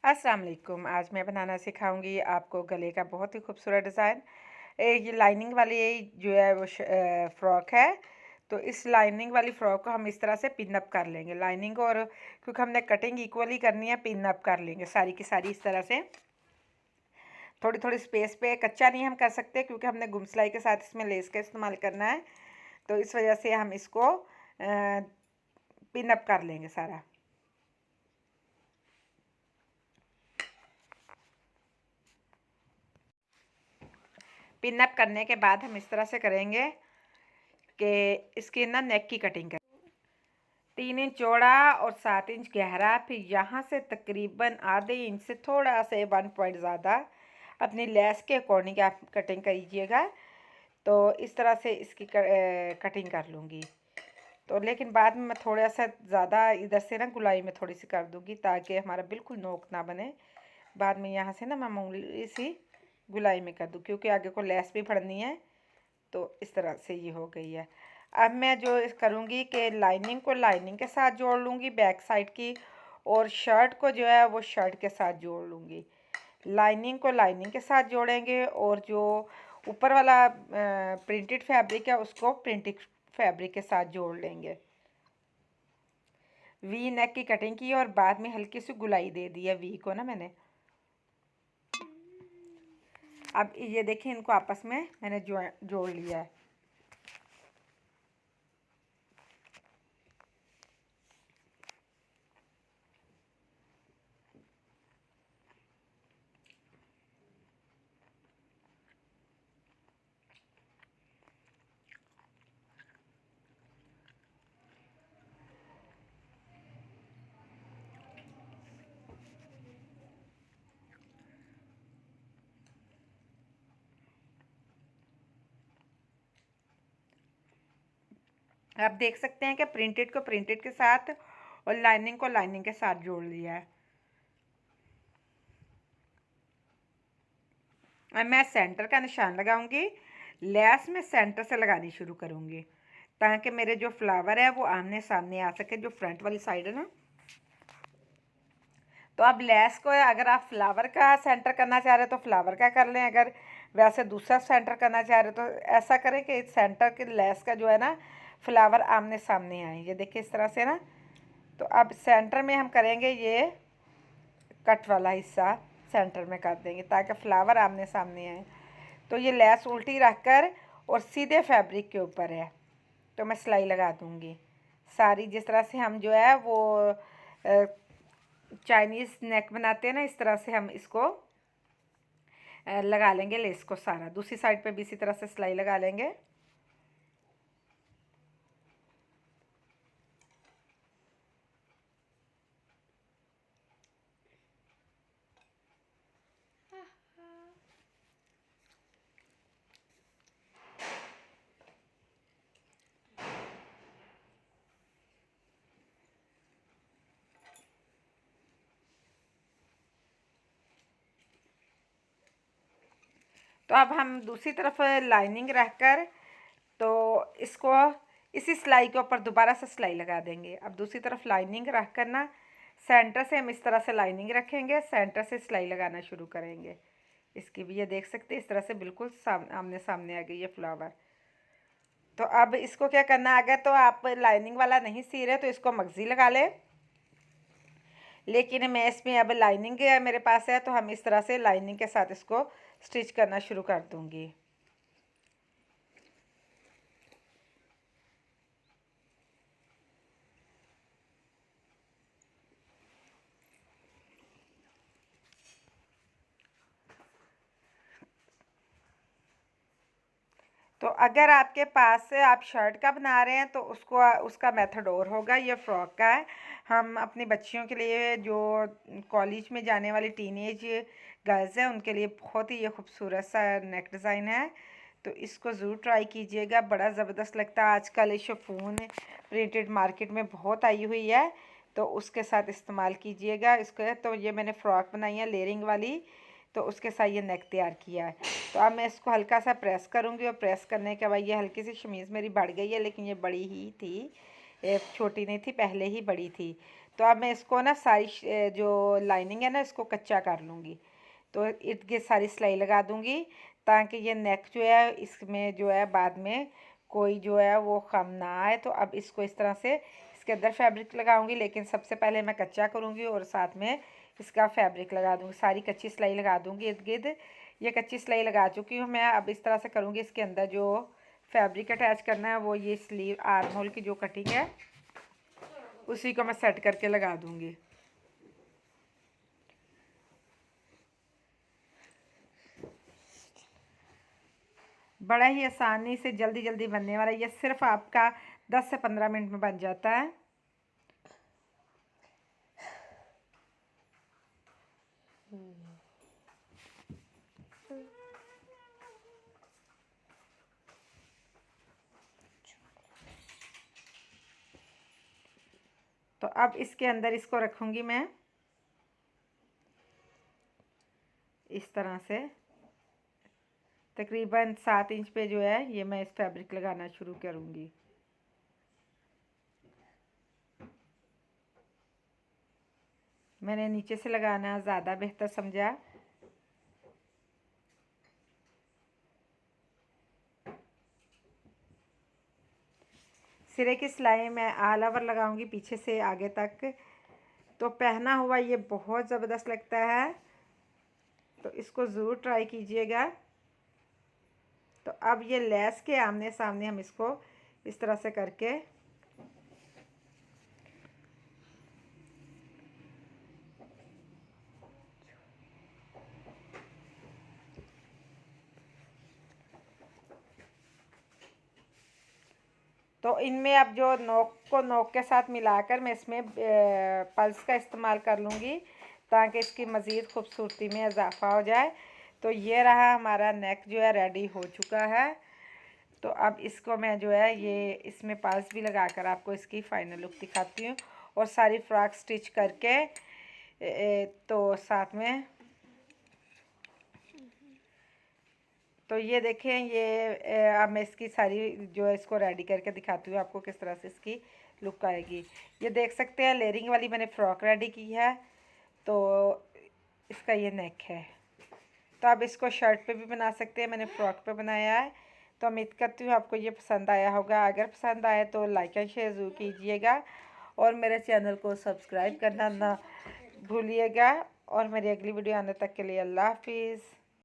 अस्सलाम वालेकुम। आज मैं बनाना सिखाऊंगी आपको गले का बहुत ही खूबसूरत डिज़ाइन। ये लाइनिंग वाली जो है वो फ़्रॉक है। तो इस लाइनिंग वाली फ़्रॉक को हम इस तरह से पिन अप कर लेंगे। लाइनिंग और क्योंकि हमने कटिंग इक्वली करनी है, पिन अप कर लेंगे सारी की सारी इस तरह से। थोड़ी थोड़ी स्पेस पे, कच्चा नहीं हम कर सकते क्योंकि हमने गुम सिलाई के साथ इसमें लेस का इस्तेमाल करना है। तो इस वजह से हम इसको पिन अप कर लेंगे सारा। पिन अप करने के बाद हम इस तरह से करेंगे कि इसकी ना नेक की कटिंग करें। 3 इंच चौड़ा और 7 इंच गहरा, फिर यहाँ से तकरीबन आधे इंच से थोड़ा सा 1 पॉइंट ज़्यादा अपनी लेस के अकॉर्डिंग आप कटिंग कीजिएगा। तो इस तरह से इसकी कटिंग कर लूँगी। तो लेकिन बाद में मैं थोड़ा सा ज़्यादा इधर से ना गुलाई में थोड़ी सी कर दूँगी ताकि हमारा बिल्कुल नोक ना बने। बाद में यहाँ से ना मैं मामूली सी गुलाई में कर दूँ क्योंकि आगे को लेस भी फड़नी है। तो इस तरह से ये हो गई है। अब मैं जो करूँगी कि लाइनिंग को लाइनिंग के साथ जोड़ लूँगी बैक साइड की, और शर्ट को जो है वो शर्ट के साथ जोड़ लूँगी। लाइनिंग को लाइनिंग के साथ जोड़ेंगे और जो ऊपर वाला प्रिंटेड फैब्रिक है उसको प्रिंटेड फैब्रिक के साथ जोड़ लेंगे। वी नेक की कटिंग की और बाद में हल्की सी गुलाई दे दी है वी को ना मैंने। अब ये देखिए, इनको आपस में मैंने जोड़ लिया है। आप देख सकते हैं कि प्रिंटेड को प्रिंटेड के साथ और लाइनिंग को लाइनिंग के साथ जोड़ लिया है। अब मैं सेंटर का निशान लगाऊंगी। लेस में सेंटर से लगानी शुरू करूंगी ताकि मेरे जो फ्लावर है वो आमने सामने आ सके, जो फ्रंट वाली साइड है ना। तो अब लेस को अगर आप फ्लावर का सेंटर करना चाह रहे हो तो फ्लावर का कर लें, अगर वैसे दूसरा सेंटर करना चाह रहे हो तो ऐसा करें कि सेंटर के लेस का जो है ना फ्लावर आमने सामने आए। ये देखिए इस तरह से ना। तो अब सेंटर में हम करेंगे ये कट वाला हिस्सा सेंटर में कर देंगे ताकि फ्लावर आमने सामने आए। तो ये लेस उल्टी रख कर और सीधे फैब्रिक के ऊपर है। तो मैं सिलाई लगा दूँगी सारी, जिस तरह से हम जो है वो चाइनीज़ नेक बनाते हैं ना, इस तरह से हम इसको लगा लेंगे लेस को सारा। दूसरी साइड पे भी इसी तरह से सिलाई लगा लेंगे। तो अब हम दूसरी तरफ लाइनिंग रखकर तो इसको इसी सिलाई के ऊपर दोबारा से सिलाई लगा देंगे। अब दूसरी तरफ लाइनिंग रख कर ना सेंटर से हम इस तरह से लाइनिंग रखेंगे, सेंटर से सिलाई लगाना शुरू करेंगे। इसकी भी ये देख सकते हैं इस तरह से बिल्कुल आमने सामने आ गई है फ्लावर। तो अब इसको क्या करना, अगर तो आप लाइनिंग वाला नहीं सी रहे तो इसको मगजी लगा ले, लेकिन मैं इसमें अब लाइनिंग मेरे पास है तो हम इस तरह से लाइनिंग के साथ इसको स्टिच करना शुरू कर दूँगी। तो अगर आपके पास से आप शर्ट का बना रहे हैं तो उसका मेथड और होगा। ये फ्रॉक का है। हम अपनी बच्चियों के लिए जो कॉलेज में जाने वाली टीनेज गर्ल्स हैं उनके लिए बहुत ही ये खूबसूरत सा नेक डिज़ाइन है। तो इसको ज़रूर ट्राई कीजिएगा, बड़ा ज़बरदस्त लगता है। आजकल ये शिफॉन प्रिंटेड मार्केट में बहुत आई हुई है, तो उसके साथ इस्तेमाल कीजिएगा इसको। तो ये मैंने फ़्रॉक बनाई है लेयरिंग वाली, तो उसके साथ ये नेक तैयार किया है। तो अब मैं इसको हल्का सा प्रेस करूँगी और प्रेस करने के बाद ये हल्की सी शमीज़ मेरी बढ़ गई है, लेकिन ये बड़ी ही थी, छोटी नहीं थी, पहले ही बड़ी थी। तो अब मैं इसको ना सारी जो लाइनिंग है ना इसको कच्चा कर लूँगी। तो इर्द गिर्द सारी सिलाई लगा दूँगी ताकि ये नेक जो है इसमें जो है बाद में कोई जो है वो कम ना आए। तो अब इसको इस तरह से इसके अंदर फैब्रिक लगाऊंगी, लेकिन सबसे पहले मैं कच्चा करूँगी और साथ में इसका फैब्रिक लगा दूँगी। सारी कच्ची सिलाई लगा दूँगी इर्द गिर्द। ये कच्ची सिलाई लगा चुकी हूँ मैं। अब इस तरह से करूँगी, इसके अंदर जो फैब्रिक अटैच करना है वो ये स्लीव आर्म होल की जो कटिंग है उसी को मैं सेट करके लगा दूँगी। बड़ा ही आसानी से जल्दी जल्दी बनने वाला, ये सिर्फ आपका 10 से 15 मिनट में बन जाता है। तो अब इसके अंदर इसको रखूँगी मैं इस तरह से। तकरीबन 7 इंच पे जो है ये मैं इस फैब्रिक लगाना शुरू करूँगी। मैंने नीचे से लगाना ज़्यादा बेहतर समझा। सिरे की सिलाई मैं ऑल ओवर लगाऊंगी पीछे से आगे तक। तो पहना हुआ ये बहुत ज़बरदस्त लगता है, तो इसको ज़रूर ट्राई कीजिएगा। तो अब ये लेस के आमने सामने हम इसको इस तरह से करके तो इनमें अब जो नोक को नोक के साथ मिलाकर मैं इसमें पल्स का इस्तेमाल कर लूँगी ताकि इसकी मज़ीद खूबसूरती में इजाफ़ा हो जाए। तो ये रहा हमारा नेक जो है रेडी हो चुका है। तो अब इसको मैं जो है ये इसमें पल्स भी लगाकर आपको इसकी फ़ाइनल लुक दिखाती हूँ और सारी फ्रॉक स्टिच करके तो साथ में तो ये देखें ये अब मैं इसकी सारी जो है इसको रेडी करके दिखाती हूँ आपको किस तरह से इसकी लुक आएगी। ये देख सकते हैं लेयरिंग वाली मैंने फ़्रॉक रेडी की है। तो इसका ये नेक है। तो आप इसको शर्ट पे भी बना सकते हैं, मैंने फ़्रॉक पे बनाया है। तो उम्मीद करती हूँ आपको ये पसंद आया होगा। अगर पसंद आए तो लाइक एंड शेयर ज़रूर कीजिएगा और मेरे चैनल को सब्सक्राइब करना ना भूलिएगा। और मेरी अगली वीडियो आने तक के लिए अल्लाह हाफिज़।